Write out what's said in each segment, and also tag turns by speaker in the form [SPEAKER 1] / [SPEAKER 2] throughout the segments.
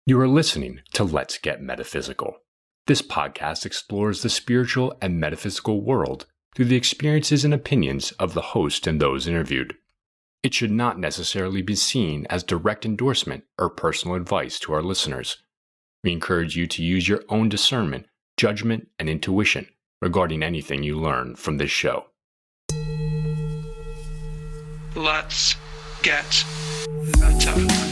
[SPEAKER 1] You are listening to Let's Get Metaphysical. This podcast explores the spiritual and metaphysical world through the experiences and opinions of the host and those interviewed. It should not necessarily be seen as direct endorsement or personal advice to our listeners. We encourage you to use your own discernment, judgment, and intuition regarding anything you learn from this show.
[SPEAKER 2] Let's get meta.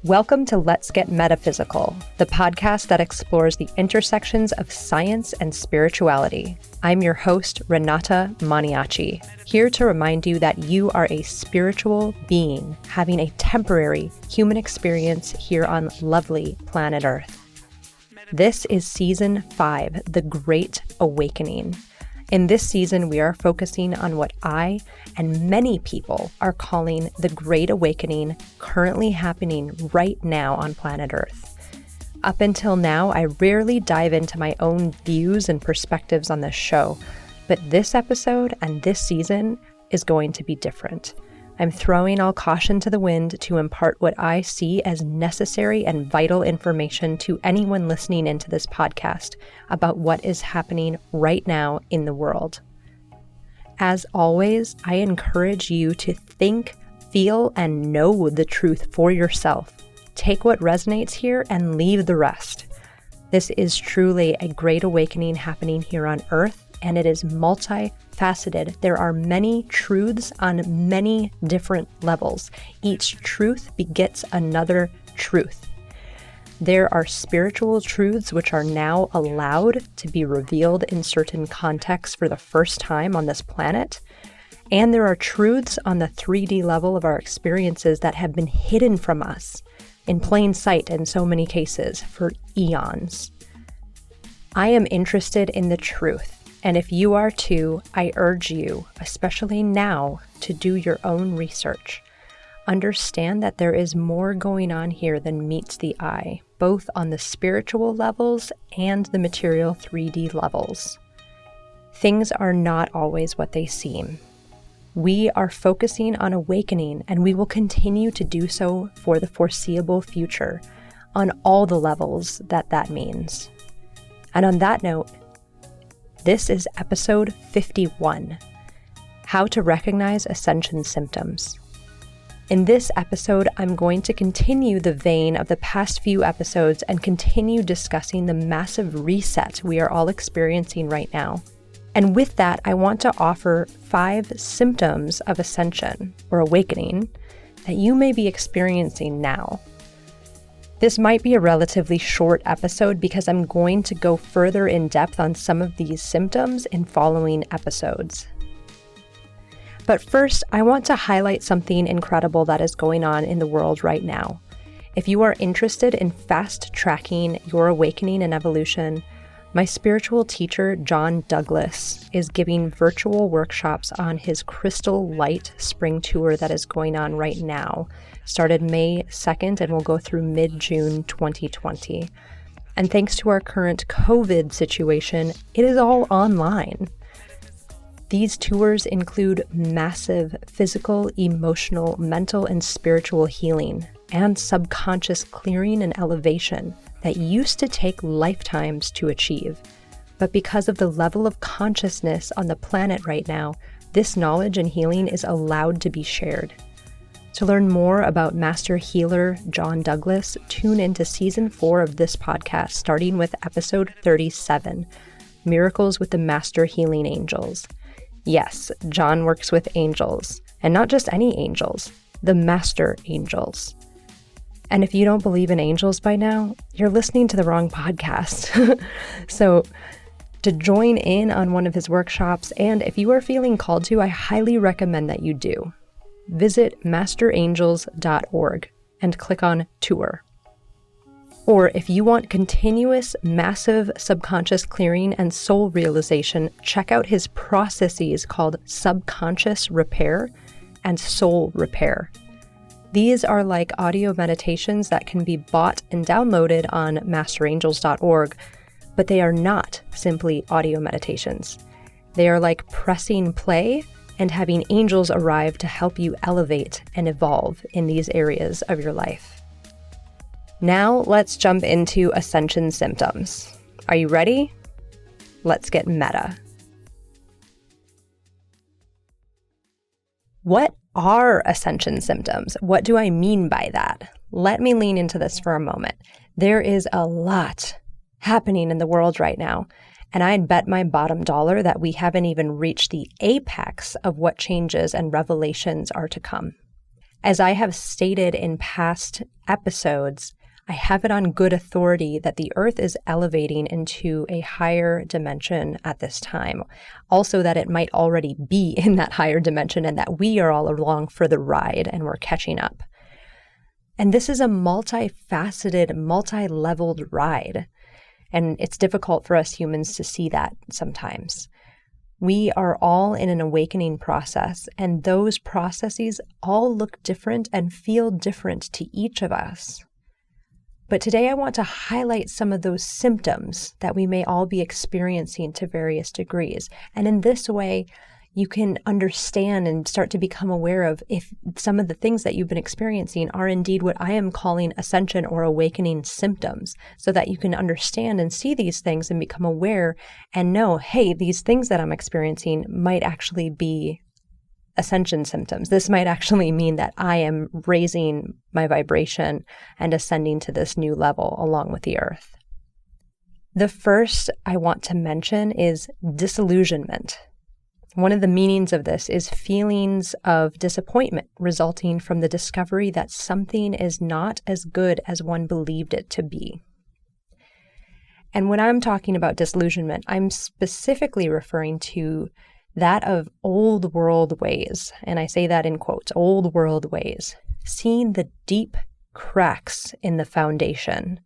[SPEAKER 3] Welcome to Let's Get Metaphysical, the podcast that explores the intersections of science and spirituality. I'm your host, Renata Maniaci, here to remind you that you are a spiritual being having a temporary human experience here on lovely planet Earth. This is Season 5, The Great Awakening. In this season, we are focusing on what I and many people are calling the Great Awakening currently happening right now on planet Earth. Up until now, I rarely dive into my own views and perspectives on this show, but this episode and this season is going to be different. I'm throwing all caution to the wind to impart what I see as necessary and vital information to anyone listening into this podcast about what is happening right now in the world. As always, I encourage you to think, feel, and know the truth for yourself. Take what resonates here and leave the rest. This is truly a great awakening happening here on Earth, and it is multifaceted. There are many truths on many different levels. Each truth begets another truth. There are spiritual truths which are now allowed to be revealed in certain contexts for the first time on this planet. And there are truths on the 3D level of our experiences that have been hidden from us in plain sight in so many cases for eons. I am interested in the truth. And if you are too, I urge you, especially now, to do your own research. Understand that there is more going on here than meets the eye, both on the spiritual levels and the material 3D levels. Things are not always what they seem. We are focusing on awakening, and we will continue to do so for the foreseeable future, on all the levels that means. And on that note, this is episode 51, How to Recognize Ascension Symptoms. In this episode, I'm going to continue the vein of the past few episodes and continue discussing the massive reset we are all experiencing right now. And with that, I want to offer 5 symptoms of ascension or awakening that you may be experiencing now. This might be a relatively short episode because I'm going to go further in depth on some of these symptoms in following episodes. But first, I want to highlight something incredible that is going on in the world right now. If you are interested in fast-tracking your awakening and evolution, my spiritual teacher, John Douglas, is giving virtual workshops on his Crystal Light Spring Tour that is going on right now. Started May 2nd and will go through mid-June 2020. And thanks to our current COVID situation, it is all online. These tours include massive physical, emotional, mental, and spiritual healing and subconscious clearing and elevation that used to take lifetimes to achieve. But because of the level of consciousness on the planet right now, this knowledge and healing is allowed to be shared. To learn more about Master Healer John Douglas, tune into Season 4 of this podcast, starting with episode 37, Miracles with the Master Healing Angels. Yes, John works with angels, and not just any angels, the Master Angels. And if you don't believe in angels by now, you're listening to the wrong podcast. So to join in on one of his workshops, and if you are feeling called to, I highly recommend that you do. Visit masterangels.org and click on Tour. Or if you want continuous, massive subconscious clearing and soul realization, check out his processes called subconscious repair and soul repair. These are like audio meditations that can be bought and downloaded on masterangels.org, but they are not simply audio meditations. They are like pressing play and having angels arrive to help you elevate and evolve in these areas of your life. Now let's jump into Ascension symptoms. Are you ready? Let's get meta. What are Ascension symptoms? What do I mean by that? Let me lean into this for a moment. There is a lot happening in the world right now, and I'd bet my bottom dollar that we haven't even reached the apex of what changes and revelations are to come. As I have stated in past episodes, I have it on good authority that the earth is elevating into a higher dimension at this time. Also that it might already be in that higher dimension and that we are all along for the ride and we're catching up. And this is a multifaceted, multi-leveled ride. And it's difficult for us humans to see that sometimes. We are all in an awakening process, and those processes all look different and feel different to each of us. But today I want to highlight some of those symptoms that we may all be experiencing to various degrees. And in this way, you can understand and start to become aware of if some of the things that you've been experiencing are indeed what I am calling ascension or awakening symptoms, so that you can understand and see these things and become aware and know, hey, these things that I'm experiencing might actually be ascension symptoms. This might actually mean that I am raising my vibration and ascending to this new level along with the earth. The first I want to mention is disillusionment. One of the meanings of this is feelings of disappointment resulting from the discovery that something is not as good as one believed it to be. And when I'm talking about disillusionment, I'm specifically referring to that of old world ways, and I say that in quotes, old world ways, seeing the deep cracks in the foundation,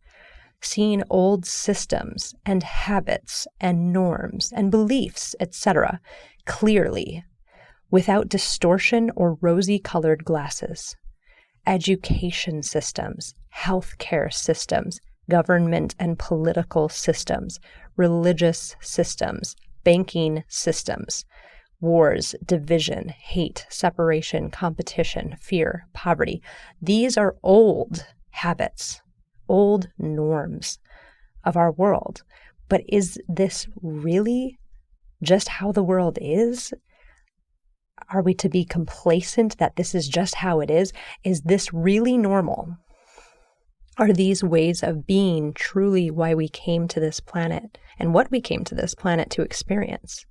[SPEAKER 3] seeing old systems and habits and norms and beliefs, etc., clearly, without distortion or rosy-colored glasses. Education systems, healthcare systems, government and political systems, religious systems, banking systems, wars, division, hate, separation, competition, fear, poverty. These are old habits, old norms of our world. But is this really just how the world is? Are we to be complacent that this is just how it is? Is this really normal? Are these ways of being truly why we came to this planet and what we came to this planet to experience?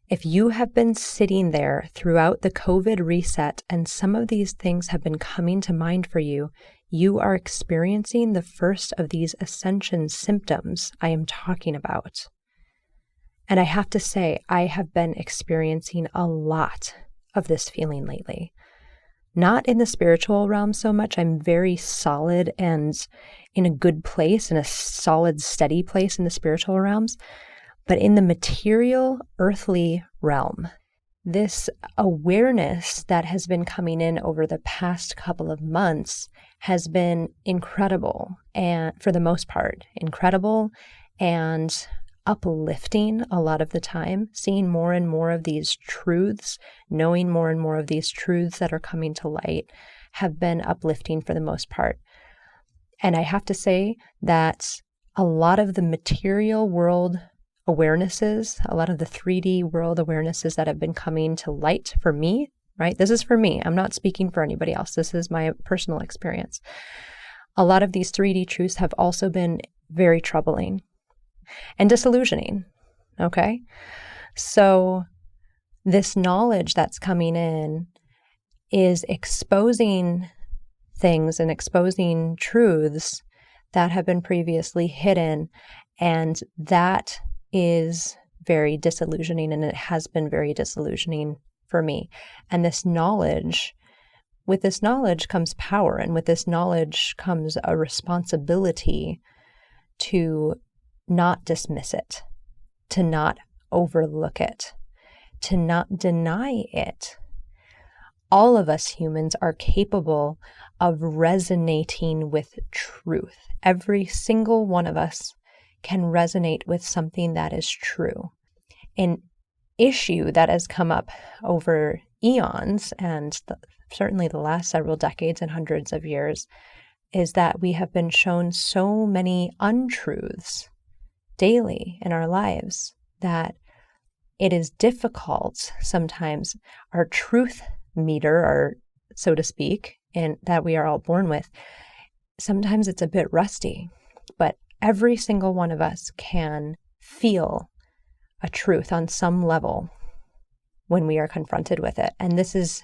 [SPEAKER 3] If you have been sitting there throughout the COVID reset and some of these things have been coming to mind for you, you are experiencing the first of these ascension symptoms I am talking about. And I have to say, I have been experiencing a lot of this feeling lately. Not in the spiritual realm so much. I'm very solid and in a good place, in a solid, steady place in the spiritual realms. But in the material, earthly realm, this awareness that has been coming in over the past couple of months has been incredible, and for the most part, incredible and uplifting a lot of the time, seeing more and more of these truths, knowing more and more of these truths that are coming to light have been uplifting for the most part. And I have to say that a lot of the material world awarenesses, a lot of the 3D world awarenesses that have been coming to light for me, right? This is for me. I'm not speaking for anybody else. This is my personal experience. A lot of these 3D truths have also been very troubling and disillusioning, okay? So this knowledge that's coming in is exposing things and exposing truths that have been previously hidden, and that is very disillusioning, and it has been very disillusioning for me. And this knowledge, with this knowledge comes power, and with this knowledge comes a responsibility to not dismiss it, to not overlook it, to not deny it. all of us humans are capable of resonating with truth. Every single one of us can resonate with something that is true. An issue that has come up over eons and certainly the last several decades and hundreds of years is that we have been shown so many untruths daily in our lives that it is difficult sometimes. Our truth meter, or so to speak, and that we are all born with, sometimes it's a bit rusty, but every single one of us can feel a truth on some level when we are confronted with it. And this is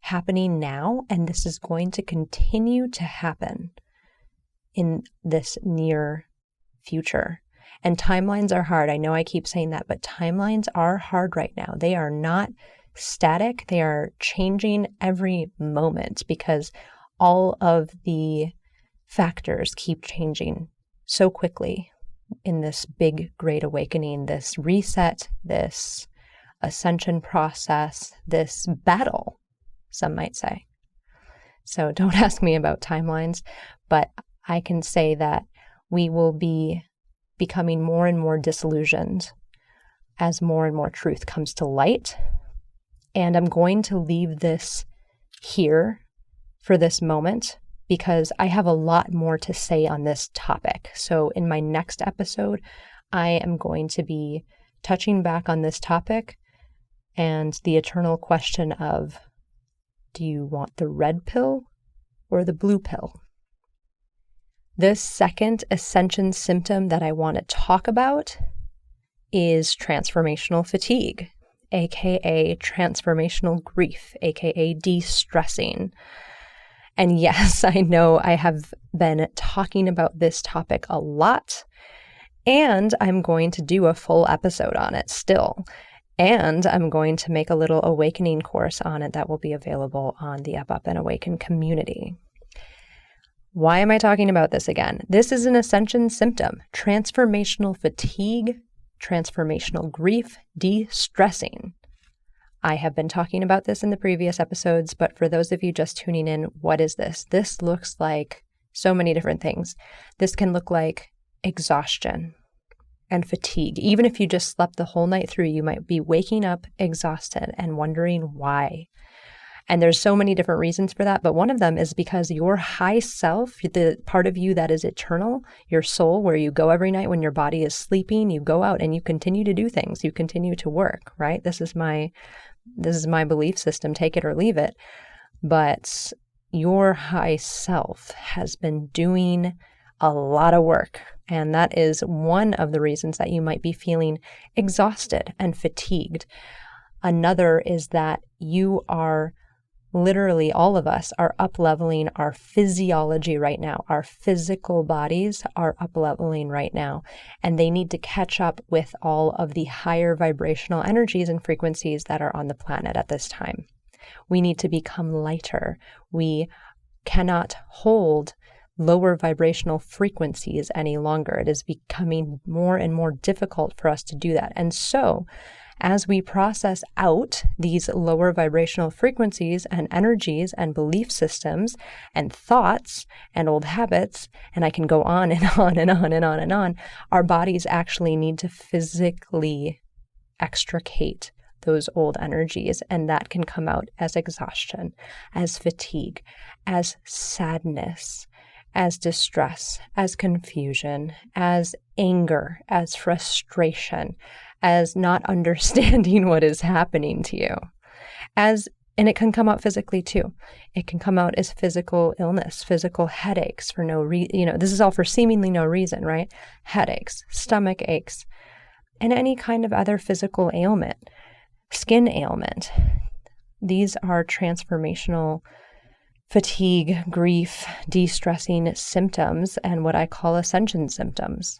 [SPEAKER 3] happening now, and this is going to continue to happen in this near future. And timelines are hard. I know I keep saying that, but timelines are hard right now. They are not static. They are changing every moment because all of the factors keep changing so quickly in this big, great awakening, this reset, this ascension process, this battle, some might say. So don't ask me about timelines, but I can say that we will be becoming more and more disillusioned as more and more truth comes to light. And I'm going to leave this here for this moment because I have a lot more to say on this topic. So in my next episode, I am going to be touching back on this topic and the eternal question of, do you want the red pill or the blue pill? This second ascension symptom that I want to talk about is transformational fatigue, aka transformational grief, aka de-stressing. And yes, I know I have been talking about this topic a lot, and I'm going to do a full episode on it still. And I'm going to make a little awakening course on it that will be available on the Up and Awaken community. Why am I talking about this again? This is an ascension symptom, transformational fatigue, transformational grief, de-stressing. I have been talking about this in the previous episodes, but for those of you just tuning in, what is this? This looks like so many different things. This can look like exhaustion and fatigue. Even if you just slept the whole night through, you might be waking up exhausted and wondering why. And there's so many different reasons for that, but one of them is because your high self, the part of you that is eternal, your soul, where you go every night when your body is sleeping, you go out and you continue to do things, you continue to work, right? This is my belief system, take it or leave it. But your high self has been doing a lot of work. And that is one of the reasons that you might be feeling exhausted and fatigued. Another is that you are literally, all of us are up-leveling our physiology right now. Our physical bodies are up-leveling right now, and they need to catch up with all of the higher vibrational energies and frequencies that are on the planet at this time. We need to become lighter. We cannot hold lower vibrational frequencies any longer. It is becoming more and more difficult for us to do that. And so, as we process out these lower vibrational frequencies and energies and belief systems and thoughts and old habits, and I can go on and on and on and on and on, our bodies actually need to physically extricate those old energies, and that can come out as exhaustion, as fatigue, as sadness, as distress, as confusion, as anger, as frustration, as not understanding what is happening to you. And it can come out physically too. It can come out as physical illness, physical headaches for no reason. This is all for seemingly no reason, right? Headaches, stomach aches, and any kind of other physical ailment, skin ailment. These are transformational fatigue, grief, de-stressing symptoms, and what I call ascension symptoms.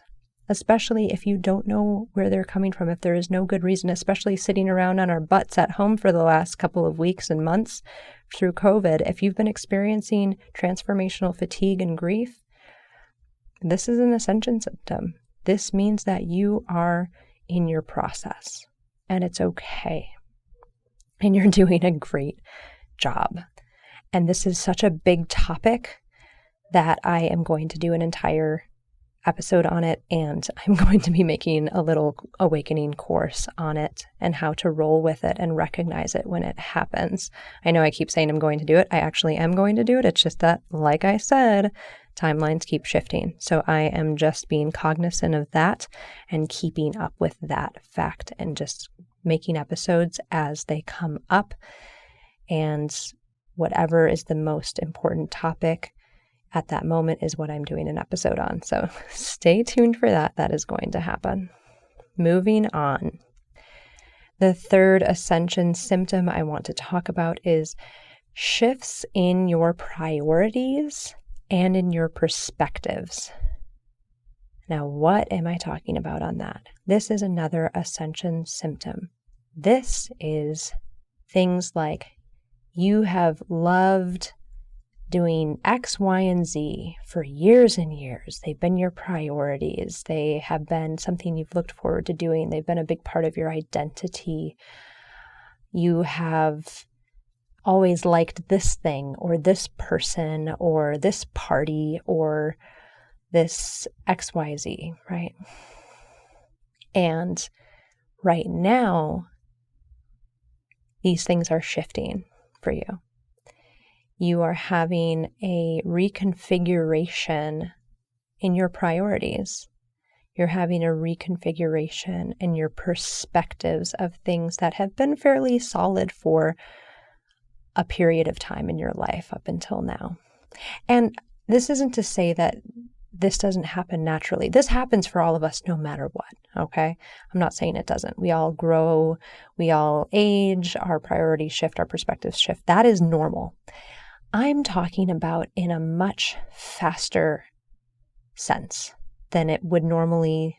[SPEAKER 3] Especially if you don't know where they're coming from, if there is no good reason, especially sitting around on our butts at home for the last couple of weeks and months through COVID. If you've been experiencing transformational fatigue and grief, this is an ascension symptom. This means that you are in your process, and it's okay. And you're doing a great job. And this is such a big topic that I am going to do an entire episode on it, and I'm going to be making a little awakening course on it and how to roll with it and recognize it when it happens. I know I keep saying I'm going to do it. I actually am going to do it. It's just that, like I said, timelines keep shifting. So I am just being cognizant of that and keeping up with that fact and just making episodes as they come up. And whatever is the most important topic at that moment is what I'm doing an episode on. So stay tuned for that. That is going to happen. Moving on. The third ascension symptom I want to talk about is shifts in your priorities and in your perspectives. Now, what am I talking about on that? This is another ascension symptom. This is things like you have loved doing X, Y, and Z for years and years. They've been your priorities. They have been something you've looked forward to doing. They've been a big part of your identity. You have always liked this thing or this person or this party or this XYZ, right? And right now, these things are shifting for you. You are having a reconfiguration in your priorities. You're having a reconfiguration in your perspectives of things that have been fairly solid for a period of time in your life up until now. And this isn't to say that this doesn't happen naturally. This happens for all of us no matter what, okay? I'm not saying it doesn't. We all grow, we all age, our priorities shift, our perspectives shift. That is normal. I'm talking about in a much faster sense than it would normally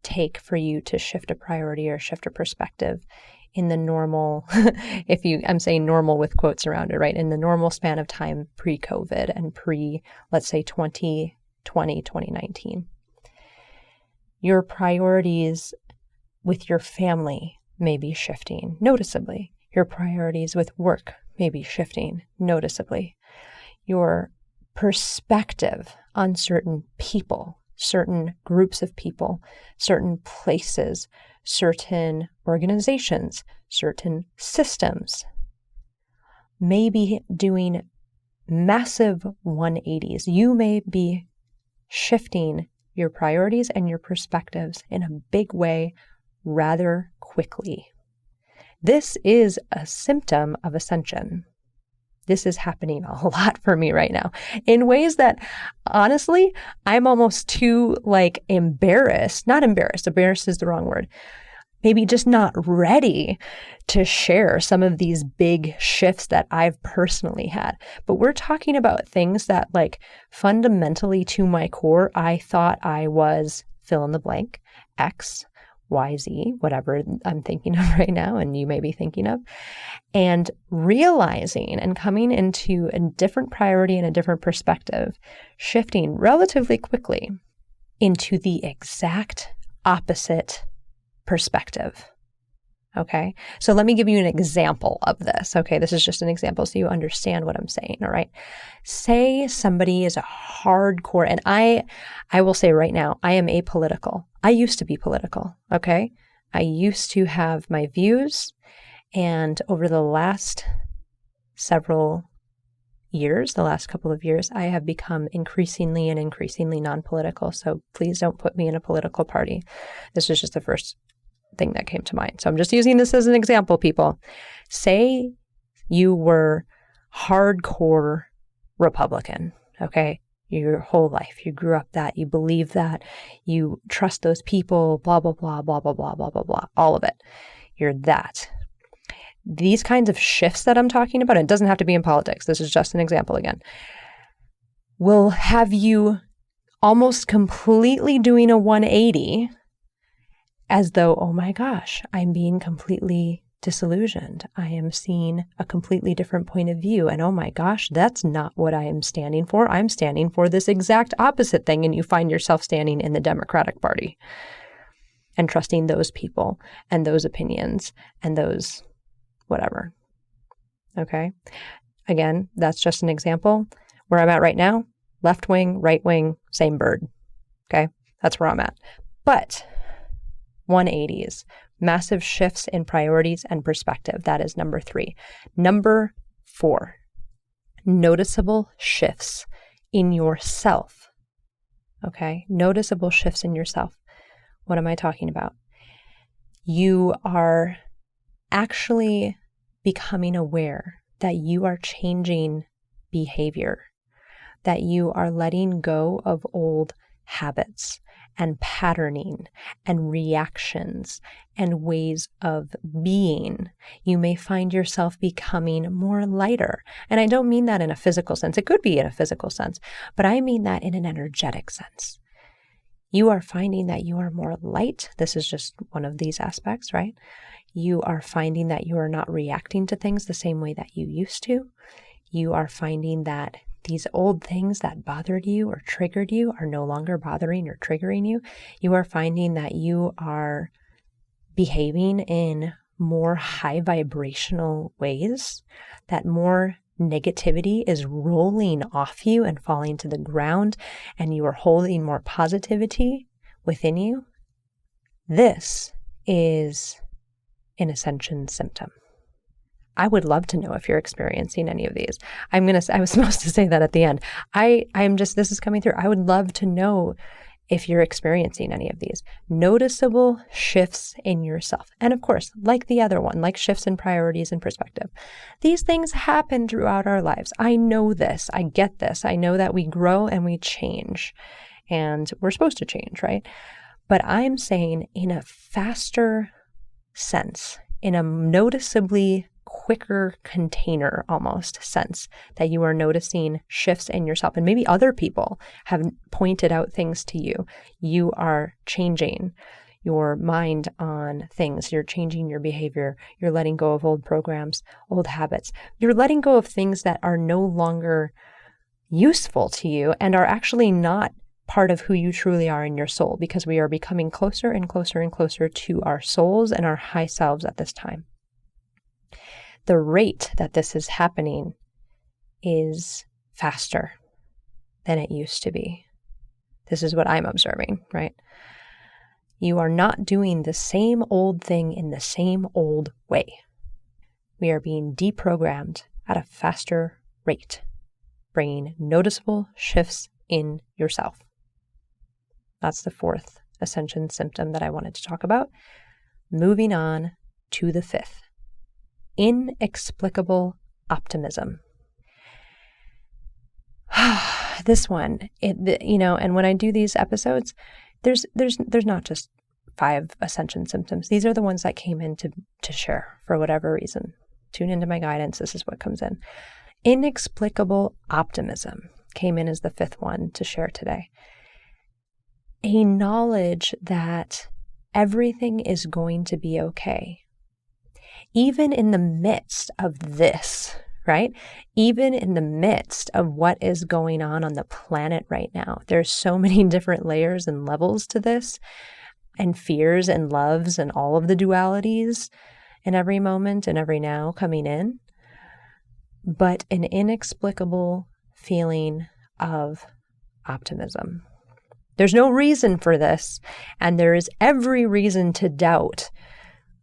[SPEAKER 3] take for you to shift a priority or shift a perspective in the normal, I'm saying normal with quotes around it, right? In the normal span of time pre-COVID and let's say 2020, 2019. Your priorities with your family may be shifting noticeably. Your priorities with work may be shifting noticeably. Your perspective on certain people, certain groups of people, certain places, certain organizations, certain systems may be doing massive 180s. You may be shifting your priorities and your perspectives in a big way rather quickly. This is a symptom of ascension. This is happening a lot for me right now in ways that, honestly, I'm almost too embarrassed. Not embarrassed. Embarrassed is the wrong word. Maybe just not ready to share some of these big shifts that I've personally had. But we're talking about things that fundamentally to my core, I thought I was fill in the blank, X, Y, Z, whatever I'm thinking of right now and you may be thinking of, and realizing and coming into a different priority and a different perspective, shifting relatively quickly into the exact opposite perspective. Okay, so let me give you an example of this. Okay, this is just an example so you understand what I'm saying. All right, say somebody is a hardcore, and I will say right now, I am apolitical. I used to be political. Okay, I used to have my views, and over the last several years, the last couple of years, I have become increasingly non-political. So please don't put me in a political party. This was just the first thing that came to mind. So I'm just using this as an example, people. Say you were hardcore Republican, okay? Your whole life. You grew up that, you believe that, you trust those people, blah, blah, blah, blah, blah, blah, blah, blah, blah, all of it. You're that. These kinds of shifts that I'm talking about, it doesn't have to be in politics. This is just an example again, will have you almost completely doing a 180 as though, oh my gosh, I'm being completely disillusioned. I am seeing a completely different point of view. And oh my gosh, that's not what I am standing for. I'm standing for this exact opposite thing. And you find yourself standing in the Democratic Party and trusting those people and those opinions and those whatever. Okay. Again, that's just an example. Where I'm at right now, left wing, right wing, same bird. Okay. That's where I'm at. But 180s, massive shifts in priorities and perspective. That is number 3. Number 4, noticeable shifts in yourself. Okay. Noticeable shifts in yourself. What am I talking about? You are actually becoming aware that you are changing behavior, that you are letting go of old habits and patterning and reactions and ways of being. You may find yourself becoming more lighter. And I don't mean that in a physical sense. It could be in a physical sense, but I mean that in an energetic sense. You are finding that you are more light. This is just one of these aspects, right? You are finding that you are not reacting to things the same way that you used to. You are finding that these old things that bothered you or triggered you are no longer bothering or triggering you. You are finding that you are behaving in more high vibrational ways, that more negativity is rolling off you and falling to the ground, and you are holding more positivity within you. This is an Ascension symptom. I would love to know if you're experiencing any of these. I was supposed to say that at the end. This is coming through. I would love to know if you're experiencing any of these noticeable shifts in yourself. And of course, like the other one, like shifts in priorities and perspective, these things happen throughout our lives. I know this. I get this. I know that we grow and we change, and we're supposed to change, right? But I'm saying in a faster sense, in a noticeably quicker container almost sense, that you are noticing shifts in yourself. And maybe other people have pointed out things to you. You are changing your mind on things. You're changing your behavior. You're letting go of old programs, old habits. You're letting go of things that are no longer useful to you and are actually not part of who you truly are in your soul, because we are becoming closer and closer and closer to our souls and our high selves at this time. The rate that this is happening is faster than it used to be. This is what I'm observing, right? You are not doing the same old thing in the same old way. We are being deprogrammed at a faster rate, bringing noticeable shifts in yourself. That's the 4th Ascension symptom that I wanted to talk about. Moving on to the 5th. Inexplicable optimism. This one, and when I do these episodes, there's not just 5 Ascension symptoms. These are the ones that came in to share for whatever reason. Tune into my guidance. This is what comes in. Inexplicable optimism came in as the 5th one to share today. A knowledge that everything is going to be okay. Even in the midst of this, right? Even in the midst of what is going on the planet right now, there's so many different layers and levels to this, and fears and loves and all of the dualities in every moment and every now coming in, but an inexplicable feeling of optimism. There's no reason for this, and there is every reason to doubt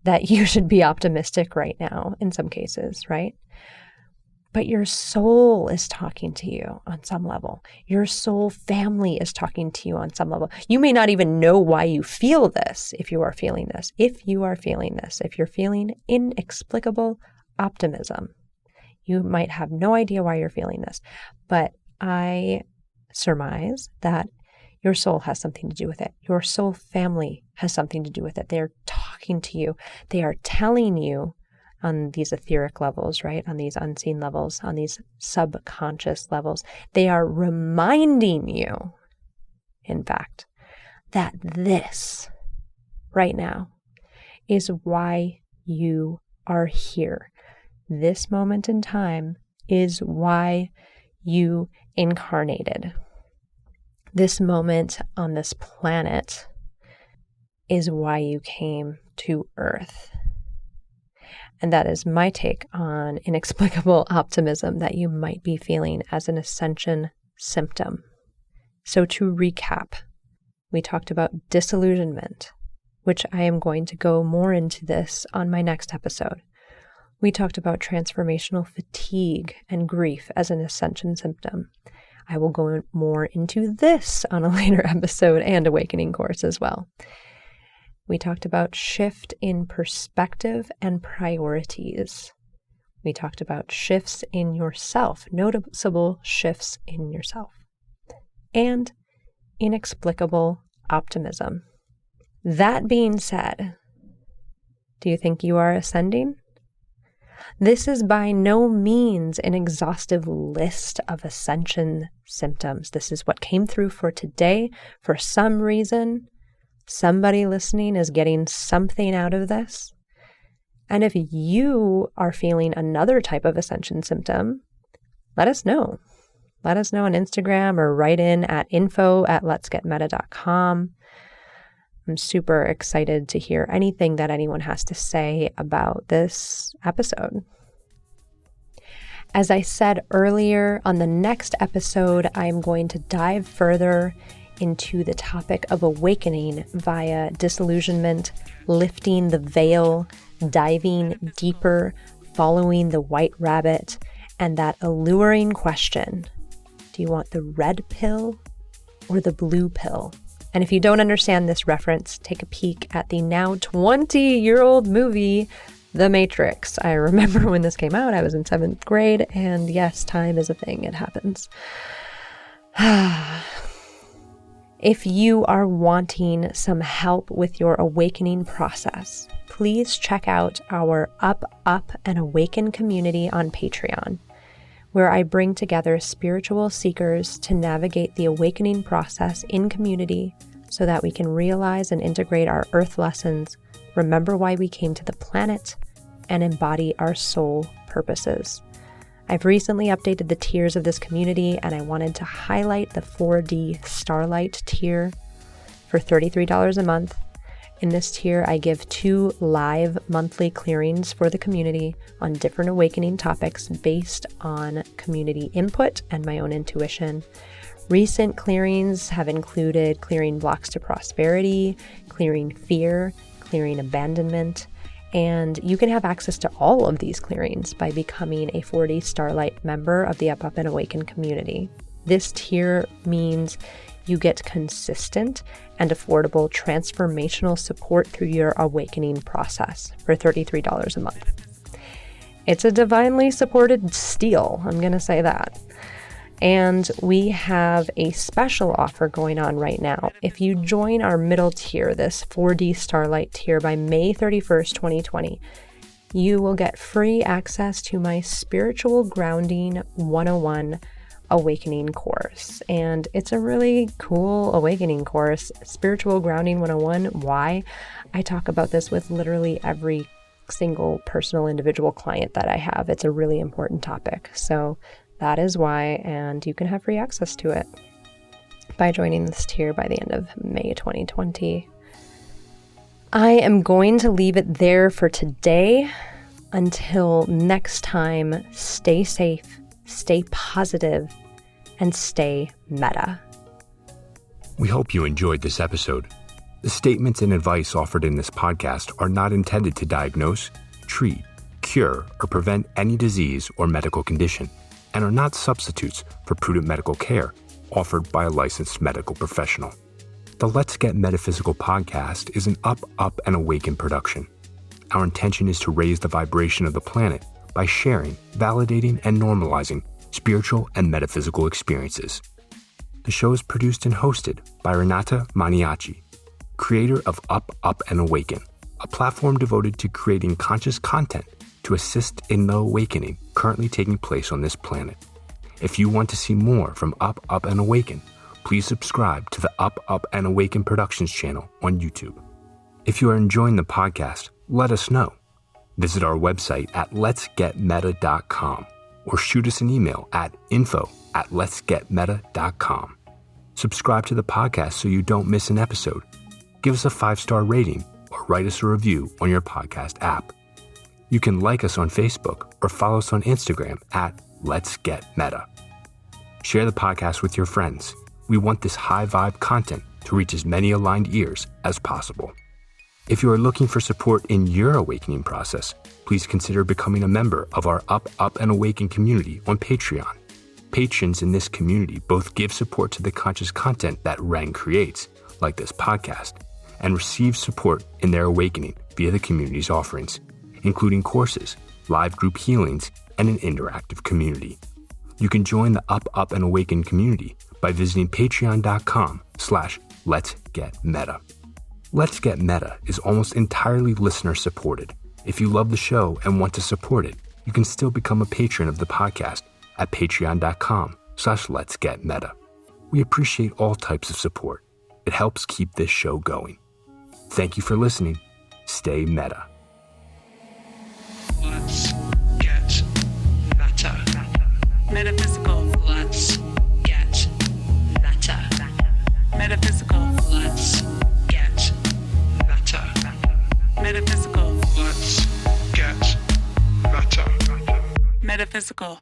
[SPEAKER 3] that you should be optimistic right now in some cases, right? But your soul is talking to you on some level. Your soul family is talking to you on some level. You may not even know why you feel this if you are feeling this. If you're feeling inexplicable optimism, you might have no idea why you're feeling this. But I surmise that your soul has something to do with it. Your soul family has something to do with it. They're talking to you. They are telling you on these etheric levels, right? On these unseen levels, on these subconscious levels. They are reminding you, in fact, that this right now is why you are here. This moment in time is why you incarnated. This moment on this planet is why you came to Earth. And that is my take on inexplicable optimism that you might be feeling as an ascension symptom. So to recap, we talked about disillusionment, which I am going to go more into this on my next episode. We talked about transformational fatigue and grief as an ascension symptom. I will go more into this on a later episode and awakening course as well. We talked about shift in perspective and priorities. We talked about shifts in yourself, noticeable shifts in yourself, and inexplicable optimism. That being said, do you think you are ascending? This is by no means an exhaustive list of ascension symptoms. This is what came through for today. For some reason, somebody listening is getting something out of this. And if you are feeling another type of ascension symptom, let us know. Let us know on Instagram or write in at info@letsgetmeta.com. I'm super excited to hear anything that anyone has to say about this episode. As I said earlier, on the next episode, I'm going to dive further into the topic of awakening via disillusionment, lifting the veil, diving deeper, following the white rabbit, and that alluring question: do you want the red pill or the blue pill? And if you don't understand this reference, take a peek at the now 20-year-old movie, The Matrix. I remember when this came out, I was in 7th grade, and yes, time is a thing. It happens. If you are wanting some help with your awakening process, please check out our Up, and Awaken community on Patreon, where I bring together spiritual seekers to navigate the awakening process in community so that we can realize and integrate our earth lessons, remember why we came to the planet, and embody our soul purposes. I've recently updated the tiers of this community, and I wanted to highlight the 4D Starlight tier for $33 a month. In this tier, I give 2 live monthly clearings for the community on different awakening topics based on community input and my own intuition. Recent clearings have included clearing blocks to prosperity, clearing fear, clearing abandonment, and you can have access to all of these clearings by becoming a 4D Starlight member of the Up, and Awaken community. This tier means you get consistent and affordable transformational support through your awakening process for $33 a month. It's a divinely supported steal, I'm going to say that. And we have a special offer going on right now. If you join our middle tier, this 4D Starlight tier, by May 31st, 2020, you will get free access to my Spiritual Grounding 101 Awakening course. And it's a really cool awakening course. Spiritual Grounding 101. Why? I talk about this with literally every single personal individual client that I have. It's a really important topic. So that is why, and you can have free access to it by joining this tier by the end of May 2020. I am going to leave it there for today. Until next time, stay safe, stay positive, and stay meta.
[SPEAKER 1] We hope you enjoyed this episode. The statements and advice offered in this podcast are not intended to diagnose, treat, cure, or prevent any disease or medical condition, and are not substitutes for prudent medical care offered by a licensed medical professional. The Let's Get Metaphysical podcast is an Up, and Awaken production. Our intention is to raise the vibration of the planet by sharing, validating, and normalizing spiritual and metaphysical experiences. The show is produced and hosted by Renata Maniaci, creator of Up, and Awaken, a platform devoted to creating conscious content to assist in the awakening currently taking place on this planet. If you want to see more from Up, and Awaken, please subscribe to the Up, and Awaken Productions channel on YouTube. If you are enjoying the podcast, let us know. Visit our website at letsgetmeta.com or shoot us an email at info@letsgetmeta.com. Subscribe to the podcast so you don't miss an episode. Give us a 5-star rating or write us a review on your podcast app. You can like us on Facebook or follow us on Instagram at Let's Get Meta. Share the podcast with your friends. We want this high vibe content to reach as many aligned ears as possible. If you are looking for support in your awakening process, please consider becoming a member of our Up, and Awaken community on Patreon. Patrons in this community both give support to the conscious content that Ren creates, like this podcast, and receive support in their awakening via the community's offerings, including courses, live group healings, and an interactive community. You can join the Up, and Awaken community by visiting patreon.com/letsgetmeta. Let's Get Meta is almost entirely listener supported. If you love the show and want to support it, you can still become a patron of the podcast at patreon.com/letsgetmeta. We appreciate all types of support. It helps keep this show going. Thank you for listening. Stay meta.
[SPEAKER 2] Let's get meta.
[SPEAKER 4] Metaphysical.
[SPEAKER 2] Let's get meta.
[SPEAKER 4] Metaphysical.
[SPEAKER 2] Let's get meta.
[SPEAKER 4] Metaphysical.
[SPEAKER 2] Let's get meta.
[SPEAKER 4] Metaphysical.